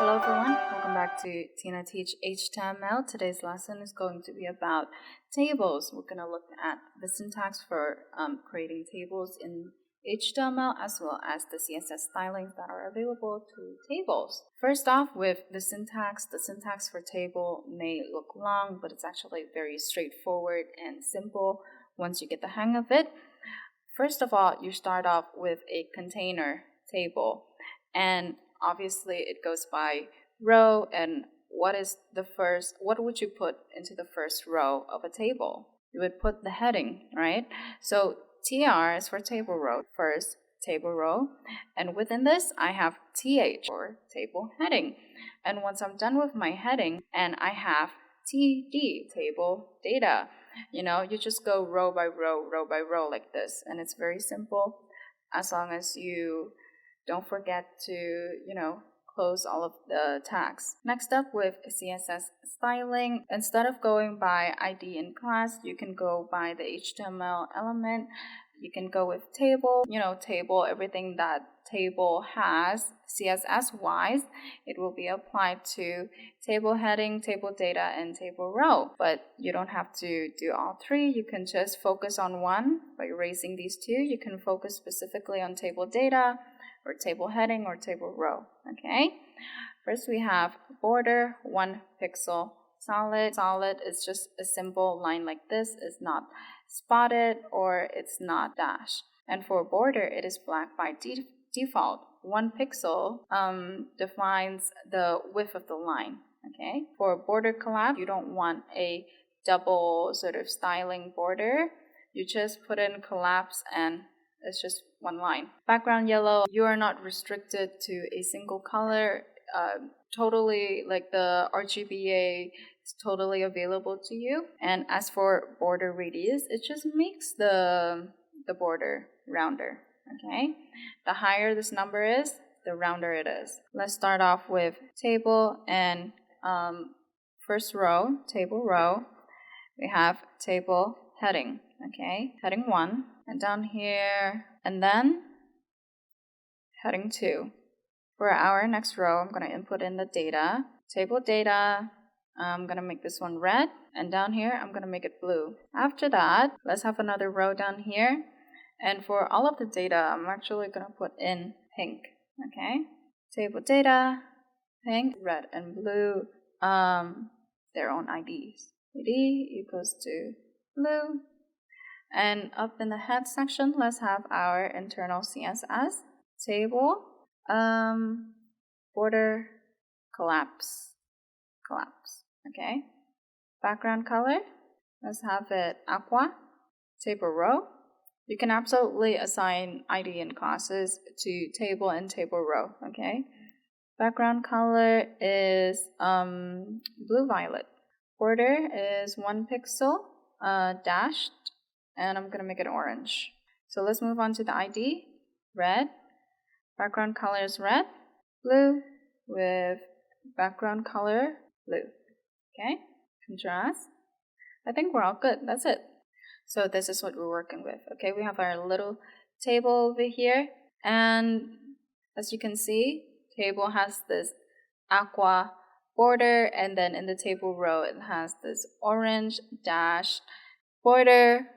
Hello everyone, welcome back to Tinateach HTML. Today's lesson is going to be about tables. We're going to look at the syntax for creating tables in HTML as well as the CSS stylings that are available to tables. First off, with the syntax for table may look long, but it's actually very straightforward and simple once you get the hang of it. First of all, you start off with a container table, and obviously it goes by row, and what would you put into the first row of a table? You would put the heading, right? So TR is for table row, first table row, and within this I have TH for table heading. And once I'm done with my heading and I have TD, table data, you just go row by row like this, and it's very simple as long as you don't forget to, close all of the tags. Next up, with CSS styling, instead of going by ID in class, you can go by the HTML element. You can go with table, table, everything that table has, CSS-wise, it will be applied to table heading, table data, and table row. But you don't have to do all three. You can just focus on one by erasing these two. You can focus specifically on table data, or table heading, or table row, okay? First we have border, 1 pixel, solid. Solid is just a simple line like this. It's not spotted or it's not dashed. And for border, it is black by default. 1 pixel defines the width of the line, okay? For border collapse, you don't want a double sort of styling border. You just put in collapse and it's just one line. Background yellow, you are not restricted to a single color. Totally, like the RGBA is totally available to you. And as for border radius, it just makes the border rounder, okay? The higher this number is, the rounder it is. Let's start off with table, and first row, table row, we have table heading, okay? Heading 1, and down here, and then heading 2. For our next row, I'm going to input in the data. Table data, I'm going to make this one red, and down here, I'm going to make it blue. After that, let's have another row down here. And for all of the data, I'm actually going to put in pink, okay? Table data, pink, red, and blue, their own IDs. ID equals to blue. And up in the head section, let's have our internal CSS table, border, collapse, okay? Background color, let's have it aqua. Table row, you can absolutely assign ID and classes to table and table row, okay? Background color is blue-violet. Border is 1 pixel, dashed, and I'm going to make it orange. So let's move on to the ID. Red. Background color is red. Blue with background color blue. Okay? Contrast. I think we're all good. That's it. So this is what we're working with. Okay, we have our little table over here. And as you can see, table has this aqua border, and then in the table row, it has this orange dash border.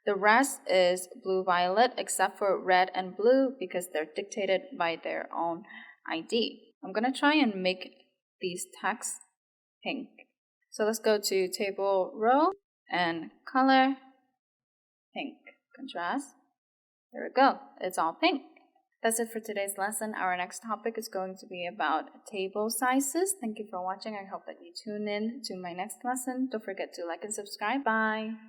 The rest is blue-violet except for red and blue because they're dictated by their own ID. I'm going to try and make these texts pink. So let's go to table row and color, pink, contrast. There we go. It's all pink. That's it for today's lesson. Our next topic is going to be about table sizes. Thank you for watching. I hope that you tune in to my next lesson. Don't forget to like and subscribe. Bye.